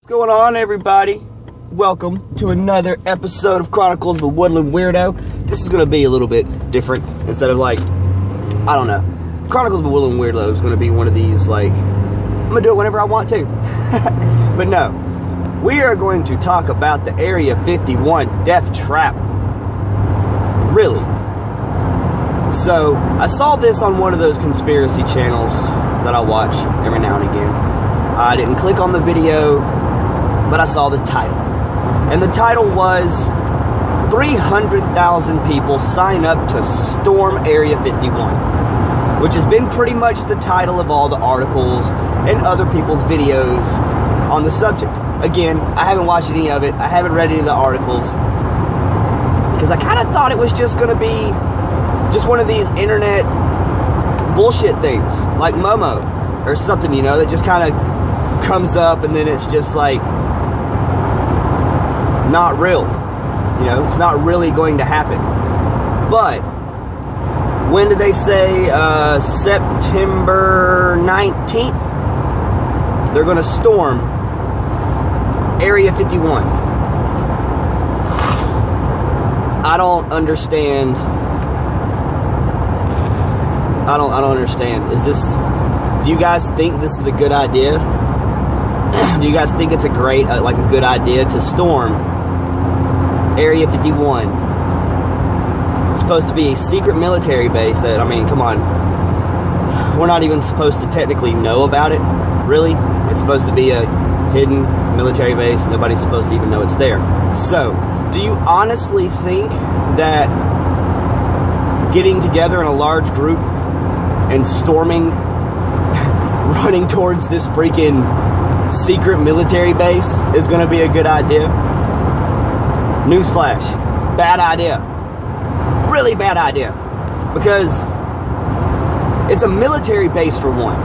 What's going on, everybody? Welcome to another episode of Chronicles of a Woodland Weirdo. This is going to be a little bit different. Instead of like, I don't know, Chronicles of a Woodland Weirdo is going to be one of these, like, I'm going to do it whenever I want to. But no, we are going to talk about the Area 51 death trap. Really. So, I saw this on one of those conspiracy channels that I watch every now and again. I didn't click on the video, but I saw the title. And the title was 300,000 people sign up to storm Area 51, which has been pretty much the title of all the articles and other people's videos on the subject. Again, I haven't watched any of it. I haven't read any of the articles because I kind of thought it was just going to be just one of these internet bullshit things like Momo or something, you know, that just kind of comes up and then it's just like not real, you know, it's not really going to happen. But when did they say? September 19th they're going to storm Area 51. I don't understand. I don't understand. Do you guys think this is a good idea? Do you guys think it's a great, a good idea to storm Area 51? It's supposed to be a secret military base that, I mean, come on. We're not even supposed to technically know about it, really. It's supposed to be a hidden military base. Nobody's supposed to even know it's there. So, do you honestly think that getting together in a large group and storming, running towards this freaking secret military base is going to be a good idea? Newsflash, bad idea. Really bad idea. Because it's a military base for one.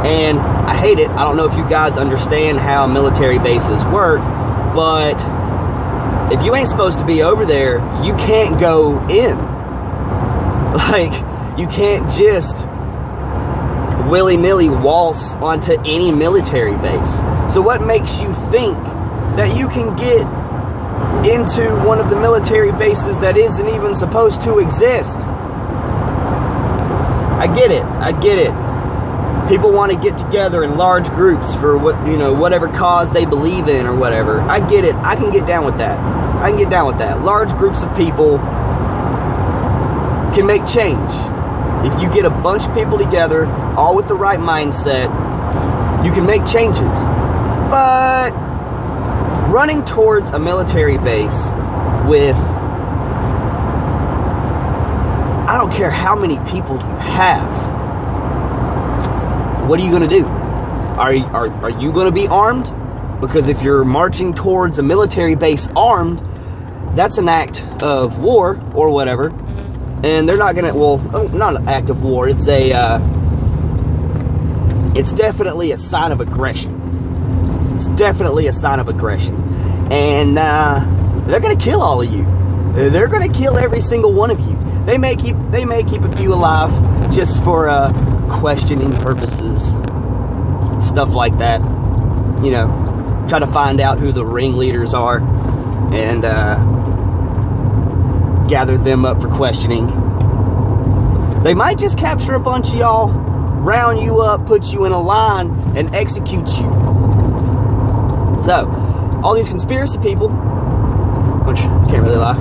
And I hate it. I don't know if you guys understand how military bases work, but if you ain't supposed to be over there, you can't go in. Like, you can't just willy-nilly waltz onto any military base. So what makes you think that you can get into one of the military bases that isn't even supposed to exist? I get it. People want to get together in large groups for whatever cause they believe in or whatever. I get it. I can get down with that. Large groups of people can make change. If you get a bunch of people together, all with the right mindset, you can make changes. But running towards a military base with, I don't care how many people you have, what are you going to do? Are you going to be armed? Because if you're marching towards a military base armed, that's an act of war or whatever. And they're not gonna, well, not an act of war, it's definitely a sign of aggression. And, they're gonna kill all of you. They're gonna kill every single one of you. They may keep a few alive just for, questioning purposes. Stuff like that. You know, try to find out who the ringleaders are and, gather them up for questioning. They might just capture a bunch of y'all, round you up, put you in a line, and execute you. So, all these conspiracy people, which I can't really lie,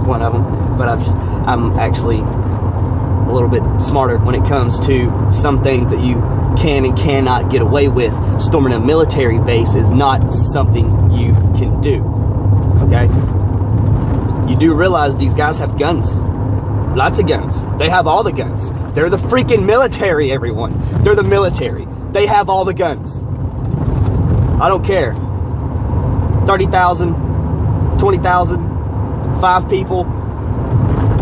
one of them, but I'm actually a little bit smarter when it comes to some things that you can and cannot get away with. Storming a military base is not something you can do. Okay? You do realize these guys have guns. Lots of guns. They have all the guns. They're the freaking military, everyone. They're the military. They have all the guns. I don't care. 30,000, 20,000, 5 people.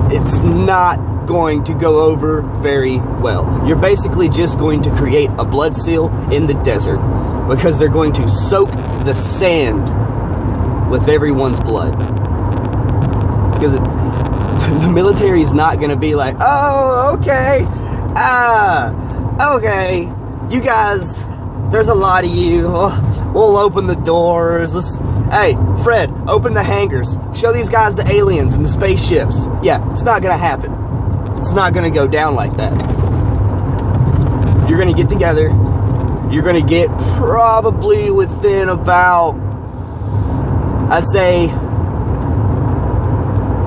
It's not going to go over very well. You're basically just going to create a blood seal in the desert because they're going to soak the sand with everyone's blood. Because the military is not going to be like, oh, okay, okay, you guys, there's a lot of you, We'll open the doors. Hey, Fred, open the hangars. Show these guys the aliens and the spaceships. Yeah, it's not going to happen. It's not going to go down like that. You're going to get together. You're going to get probably within about, I'd say,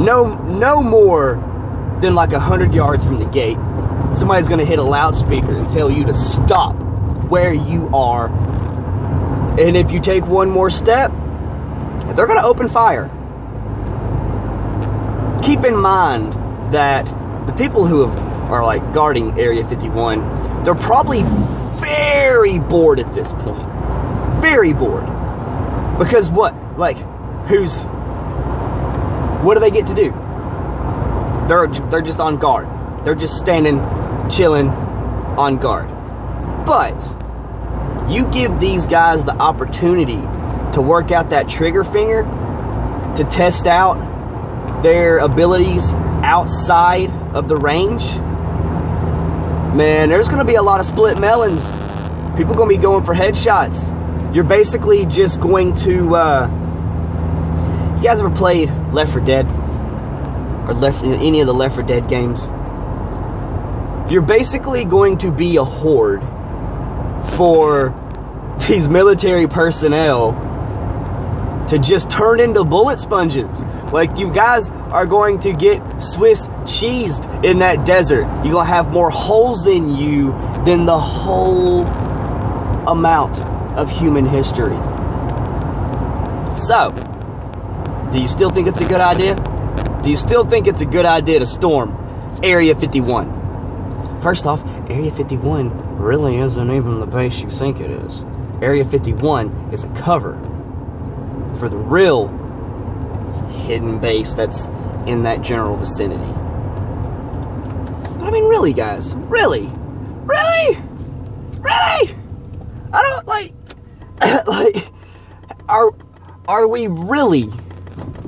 no more than like 100 yards from the gate. Somebody's going to hit a loudspeaker and tell you to stop where you are. And if you take one more step, they're going to open fire. Keep in mind that the people who are like guarding Area 51, they're probably very bored at this point. Very bored. Because what? Like, what do they get to do? They're just on guard. They're just standing, chilling, on guard. But you give these guys the opportunity to work out that trigger finger, to test out their abilities outside of the range. Man, there's going to be a lot of split melons. People going to be going for headshots. You're basically just going to... you guys ever played Left 4 Dead? Or any of the Left 4 Dead games? You're basically going to be a horde for these military personnel to just turn into bullet sponges. Like, you guys are going to get Swiss cheesed in that desert. You're going to have more holes in you than the whole amount of human history. So, do you still think it's a good idea? Do you still think it's a good idea to storm Area 51? First off, Area 51 really isn't even the base you think it is. Area 51 is a cover for the real hidden base that's in that general vicinity. But I mean, really, guys, really? I don't like are we really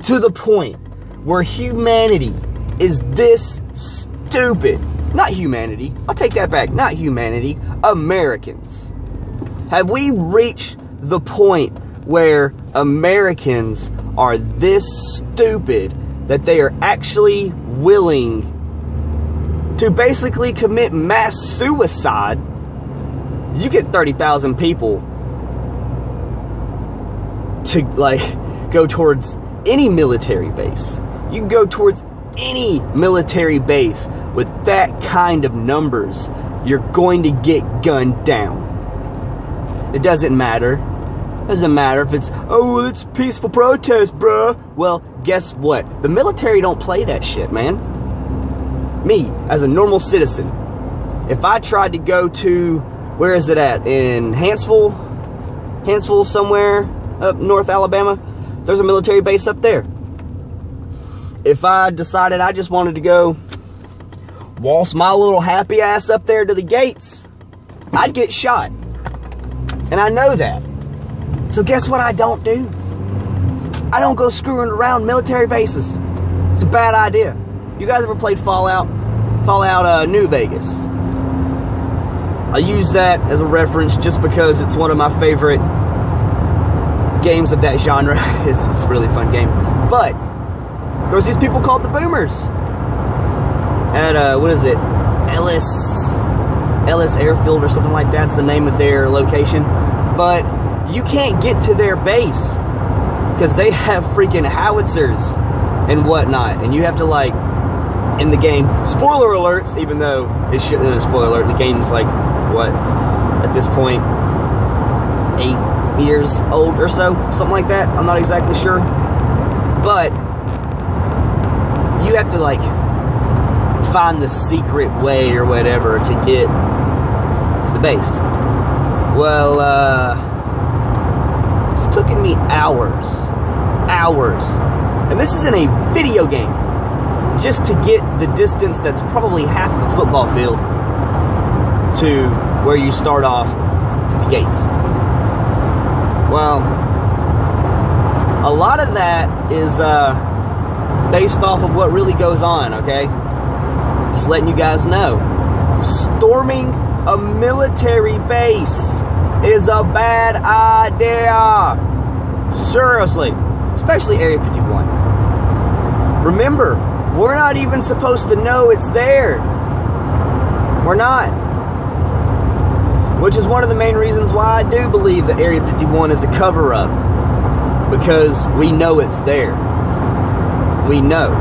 to the point where humanity is this stupid? Not humanity, I'll take that back, not humanity, Americans. Have we reached the point where Americans are this stupid that they are actually willing to basically commit mass suicide? You get 30,000 people to, like, go towards any military base. You can go towards any military base with that kind of numbers. You're going to get gunned down. It doesn't matter. Doesn't matter if it's, oh, it's peaceful protest, bruh. Well, guess what? The military don't play that shit, man. Me, as a normal citizen, if I tried to go to, where is it at? In Hanceville, somewhere up North Alabama, there's a military base up there. If I decided I just wanted to go waltz my little happy ass up there to the gates, I'd get shot. And I know that. So guess what I don't do? I don't go screwing around military bases. It's a bad idea. You guys ever played Fallout? Fallout New Vegas. I use that as a reference just because it's one of my favorite games of that genre. It's a really fun game. But there's these people called the Boomers at what is it? Ellis Airfield or something like that's the name of their location. But you can't get to their base because they have freaking howitzers and whatnot, and you have to, like, in the game, spoiler alerts, even though it shouldn't be a spoiler alert, the game's like, what, at this point, 8 years old or so, something like that. I'm not exactly sure, but you have to, like, find the secret way or whatever to get to the base. Well, it's taken me hours, and this isn't a video game, just to get the distance that's probably half of a football field to where you start off to the gates. Well, a lot of that is based off of what really goes on, okay? Just letting you guys know. Storming a military base is a bad idea. Seriously. Especially Area 51. Remember, we're not even supposed to know it's there. We're not. Which is one of the main reasons why I do believe that Area 51 is a cover-up. Because we know it's there. We know.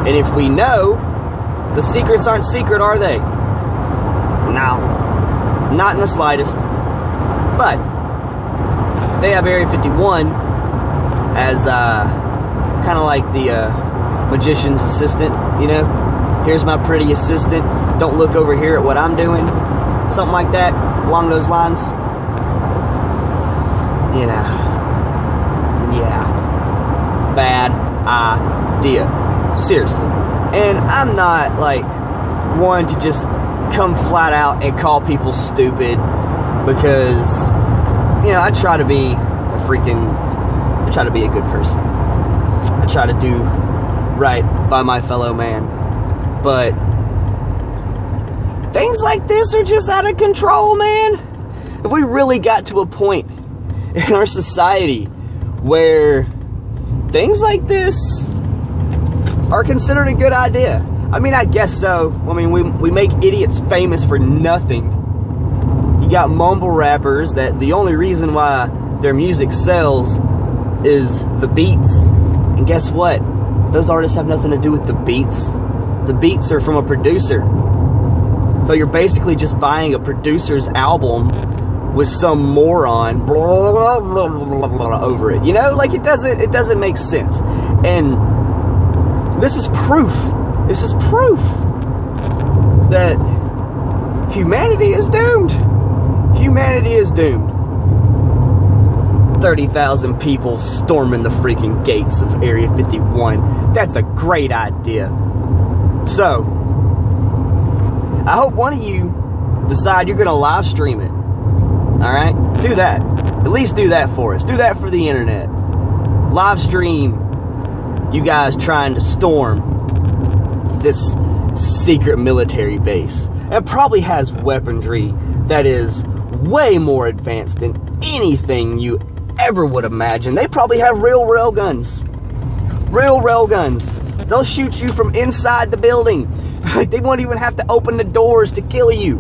And if we know, the secrets aren't secret, are they? No. Not in the slightest. But they have Area 51 as kind of like the magician's assistant, you know? Here's my pretty assistant. Don't look over here at what I'm doing. Something like that, along those lines. You know. Yeah. Bad idea. Seriously. And I'm not, like, one to just come flat out and call people stupid. Because, you know, I try to be a good person. I try to do right by my fellow man. But things like this are just out of control, man. If we really got to a point in our society where things like this are considered a good idea. I mean, I guess so. I mean, we make idiots famous for nothing. You got mumble rappers that the only reason why their music sells is the beats. And guess what? Those artists have nothing to do with the beats. The beats are from a producer. So you're basically just buying a producer's album with some moron blah, blah, blah, blah, blah, over it. You know, like it doesn't make sense. And this is proof. This is proof that humanity is doomed. Humanity is doomed. 30,000 people storming the freaking gates of Area 51. That's a great idea. So, I hope one of you decide you're going to live stream it. Alright? Do that. At least do that for us. Do that for the internet. Live stream you guys trying to storm this secret military base. It probably has weaponry that is way more advanced than anything you ever would imagine. They probably have real railguns. Real railguns. They'll shoot you from inside the building. Like they won't even have to open the doors to kill you.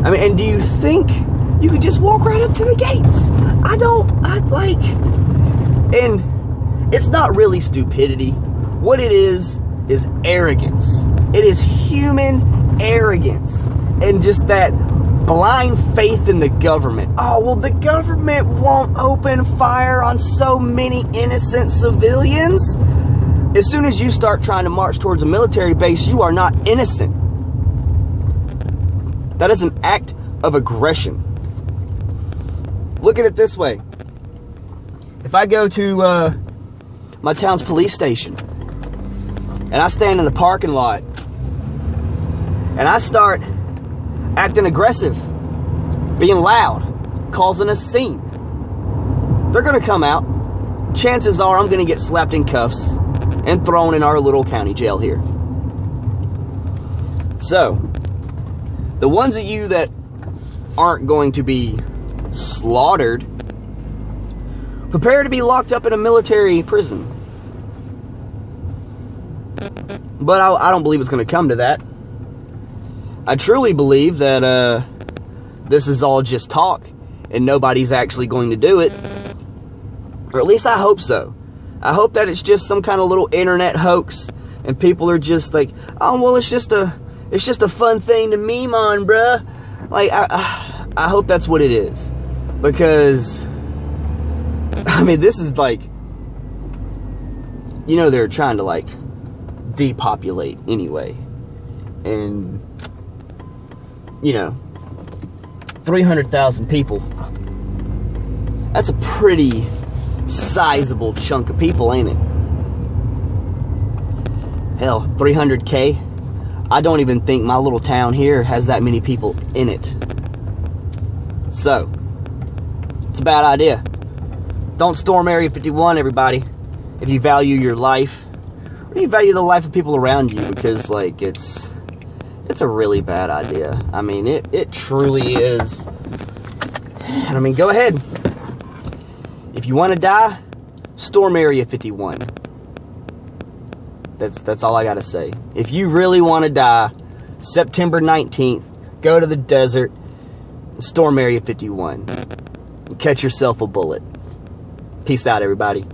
I mean, and do you think you could just walk right up to the gates? And it's not really stupidity. What it is arrogance. It is human arrogance. And just that blind faith in the government. Oh, well, the government won't open fire on so many innocent civilians. As soon as you start trying to march towards a military base, you are not innocent. That is an act of aggression. Look at it this way. If I go to my town's police station and I stand in the parking lot and I start acting aggressive, being loud, causing a scene, they're going to come out. Chances are I'm going to get slapped in cuffs and thrown in our little county jail here. So, the ones of you that aren't going to be slaughtered, prepare to be locked up in a military prison. But I don't believe it's going to come to that. I truly believe that this is all just talk and nobody's actually going to do it. Or at least I hope so. I hope that it's just some kind of little internet hoax and people are just like, oh, well, it's just a fun thing to meme on, bruh. Like, I hope that's what it is. Because, I mean, this is like, you know, they're trying to, like, depopulate anyway. And, you know, 300,000 people. That's a pretty sizable chunk of people, ain't it? Hell, 300K. I don't even think my little town here has that many people in it. So, it's a bad idea. Don't storm Area 51, everybody. If you value your life, or you value the life of people around you, because, like, it's it's a really bad idea. I mean, it truly is. And I mean, go ahead. If you want to die, storm Area 51. That's all I got to say. If you really want to die, September 19th, go to the desert, storm Area 51, and catch yourself a bullet. Peace out, everybody.